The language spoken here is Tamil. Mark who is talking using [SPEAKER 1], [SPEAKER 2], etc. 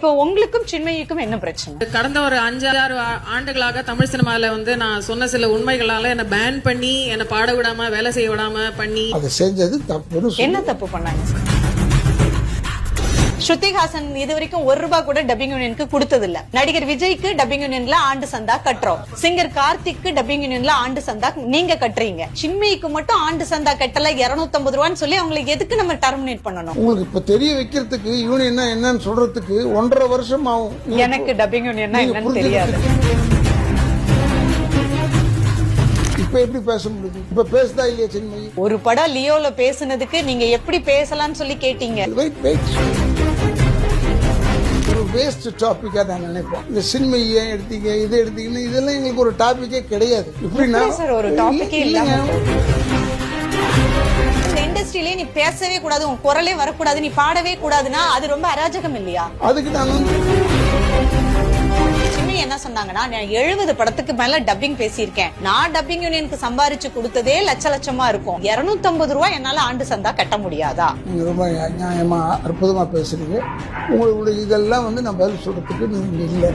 [SPEAKER 1] இப்போ உங்களுக்கும் சின்மயிக்கும் என்ன பிரச்சனை?
[SPEAKER 2] கடந்த ஒரு 5-6 ஆண்டுகளாக தமிழ் சினிமால வந்து நான் சொன்ன சில உண்மைகளால என்ன பேன் பண்ணி என்ன பாட விடாம வேலை செய்ய விடாம பண்ணி
[SPEAKER 3] அதை செஞ்சது தப்பு.
[SPEAKER 1] என்ன தப்பு பண்ணாங்க? ஸ்ருதிஹாசன் இது வரைக்கும் ₹1 கூட டப்பிங் யூனியனுக்கு கொடுத்தது இல்ல. நடிகர் விஜய்க்கு டப்பிங் யூனியன்ல ஆண்டு சந்தா கட்டுறோம். சிங்கர் கார்த்திக்கு டப்பிங் யூனியன்ல ஆண்டு சந்தா நீங்க கட்டுறீங்க. சின்மயிக்கு மட்டும் ஆண்டு சந்தா கட்டல ₹250 சொல்லி அவங்களுக்கு எதுக்கு நம்ம டெர்மினேட் பண்ணணும்?
[SPEAKER 3] உங்களுக்கு இப்ப தெரிய வைக்கிறதுக்கு யூனியன் என்னன்னு சொல்றதுக்கு 1.5 வருஷம் ஆகும்.
[SPEAKER 1] எனக்கு டப்பிங் யூனியன் என்னன்னு தெரியாது.
[SPEAKER 3] இப்ப எப்படி பேச முடியுது? இப்ப பேசுதா இல்லையா சின்மயி?
[SPEAKER 1] ஒரு படம் லியோல பேசுனதுக்கு நீங்க எப்படி பேசலாம்னு சொல்லி கேட்டீங்க.
[SPEAKER 3] ஒரு வேஸ்ட் டாபிக்கா நான் நினைப்பேன். இந்த சின்மயி ஏன் எடுத்தீங்க, இதை எடுத்தீங்கன்னு இதெல்லாம் எங்களுக்கு ஒரு டாபிக்கே கிடையாது. இப்படின்னா
[SPEAKER 1] ஒரு டாபிக்கே இல்லைங்க. இண்டஸ்ட்ரியிலே நீ பேசவே கூடாது, உன் குரலே வரக்கூடாது, நீ பாடவே கூடாதுன்னா அது ரொம்ப அராஜகம் இல்லையா?
[SPEAKER 3] அதுக்கு நான்
[SPEAKER 1] என்ன சொன்னாங்கன்னா, நான் 70 படத்துக்கு மேல டப்பிங் பேசியிருக்கேன். நான் டப்பிங் யூனியனுக்கு சம்பாரிச்சு கொடுத்ததே லட்சமா இருக்கும். ₹250 என்னால ஆண்டு சந்தா கட்ட முடியாதா?
[SPEAKER 3] நீங்க ரொம்ப நியாயமா அற்புதமா பேசுறீங்க. உங்களுடைய இதெல்லாம் வந்து நான் பதில் சொல்றதுக்கு நீங்க இல்லை.